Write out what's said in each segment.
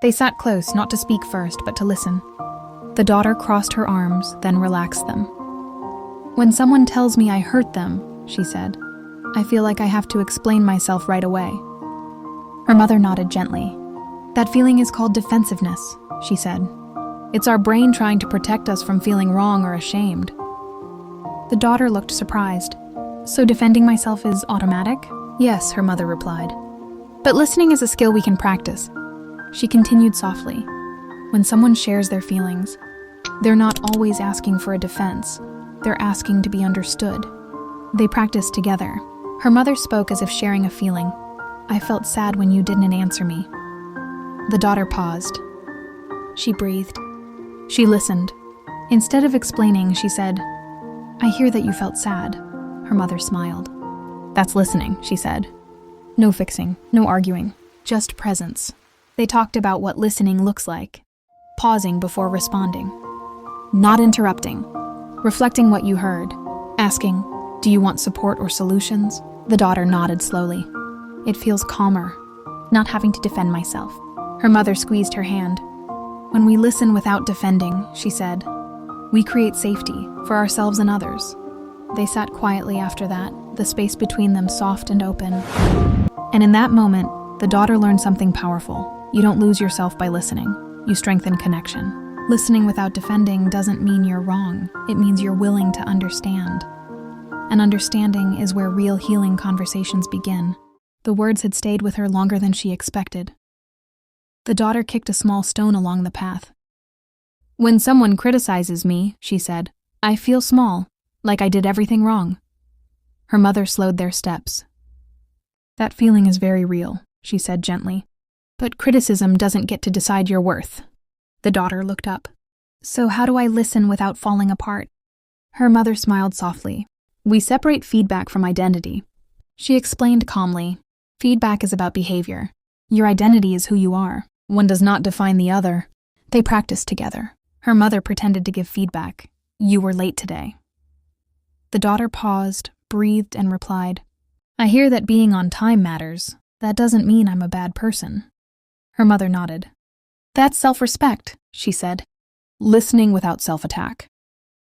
They sat close, not to speak first, but to listen. The daughter crossed her arms, then relaxed them. "When someone tells me I hurt them," she said, "I feel like I have to explain myself right away." Her mother nodded gently. "That feeling is called defensiveness," she said. "It's our brain trying to protect us from feeling wrong or ashamed." The daughter looked surprised. "So defending myself is automatic?" "Yes," her mother replied. "But listening is a skill we can practice." She continued softly. "When someone shares their feelings, they're not always asking for a defense. They're asking to be understood." They practiced together. Her mother spoke as if sharing a feeling. "I felt sad when you didn't answer me." The daughter paused. She breathed. She listened. Instead of explaining, she said, "I hear that you felt sad." Her mother smiled. "That's listening," she said. "No fixing, no arguing, just presence." They talked about what listening looks like, pausing before responding, not interrupting, reflecting what you heard, asking, "Do you want support or solutions?" The daughter nodded slowly. "It feels calmer, not having to defend myself." Her mother squeezed her hand. "When we listen without defending," she said, "we create safety for ourselves and others." They sat quietly after that, the space between them soft and open. And in that moment, the daughter learned something powerful. You don't lose yourself by listening. You strengthen connection. Listening without defending doesn't mean you're wrong. It means you're willing to understand. And understanding is where real healing conversations begin. The words had stayed with her longer than she expected. The daughter kicked a small stone along the path. "When someone criticizes me," she said, "I feel small, like I did everything wrong." Her mother slowed their steps. "That feeling is very real," she said gently. "But criticism doesn't get to decide your worth." The daughter looked up. "So how do I listen without falling apart?" Her mother smiled softly. "We separate feedback from identity." She explained calmly. "Feedback is about behavior. Your identity is who you are. One does not define the other." They practiced together. Her mother pretended to give feedback. "You were late today." The daughter paused, breathed, and replied, "I hear that being on time matters. That doesn't mean I'm a bad person." Her mother nodded. "That's self-respect," she said. Listening without self-attack.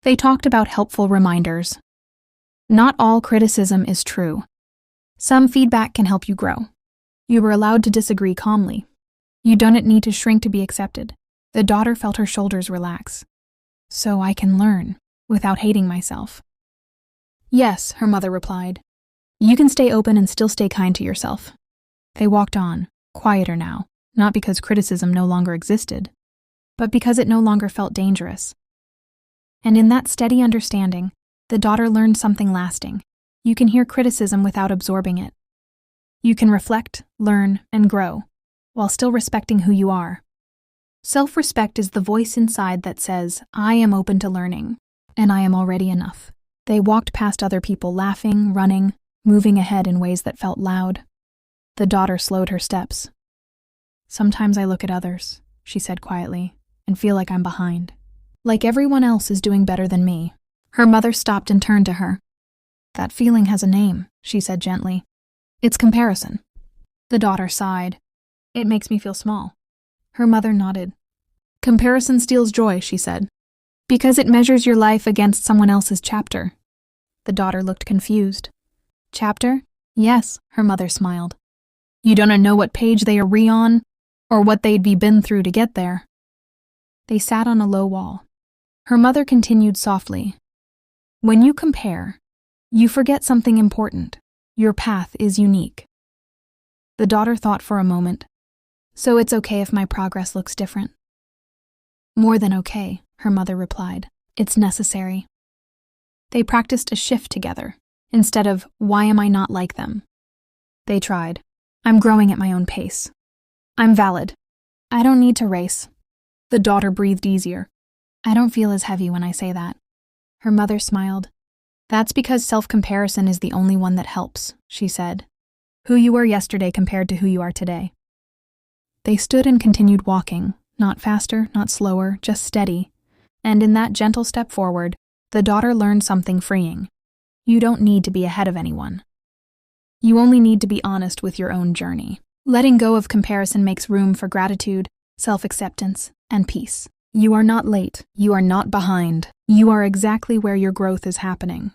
They talked about helpful reminders. Not all criticism is true. Some feedback can help you grow. You were allowed to disagree calmly. You don't need to shrink to be accepted. The daughter felt her shoulders relax. "So I can learn, without hating myself." "Yes," her mother replied. "You can stay open and still stay kind to yourself." They walked on, quieter now, not because criticism no longer existed, but because it no longer felt dangerous. And in that steady understanding, the daughter learned something lasting. You can hear criticism without absorbing it. You can reflect, learn, and grow, while still respecting who you are. Self-respect is the voice inside that says, "I am open to learning, and I am already enough." They walked past other people laughing, running, moving ahead in ways that felt loud. The daughter slowed her steps. "Sometimes I look at others," she said quietly, "and feel like I'm behind. Like everyone else is doing better than me." Her mother stopped and turned to her. "That feeling has a name," she said gently. "It's comparison." The daughter sighed. "It makes me feel small." Her mother nodded. "Comparison steals joy," she said, "because it measures your life against someone else's chapter." The daughter looked confused. "Chapter?" "Yes," her mother smiled. "You don't know what page they are on, or what they'd be been through to get there." They sat on a low wall. Her mother continued softly. "When you compare, you forget something important. Your path is unique." The daughter thought for a moment. "So it's okay if my progress looks different?" "More than okay," her mother replied. "It's necessary." They practiced a shift together. Instead of, "Why am I not like them?" They tried, "I'm growing at my own pace. I'm valid. I don't need to race." The daughter breathed easier. "I don't feel as heavy when I say that." Her mother smiled. "That's because self-comparison is the only one that helps," she said. "Who you were yesterday compared to who you are today." They stood and continued walking, not faster, not slower, just steady. And in that gentle step forward, the daughter learned something freeing. You don't need to be ahead of anyone. You only need to be honest with your own journey. Letting go of comparison makes room for gratitude, self-acceptance, and peace. You are not late. You are not behind. You are exactly where your growth is happening.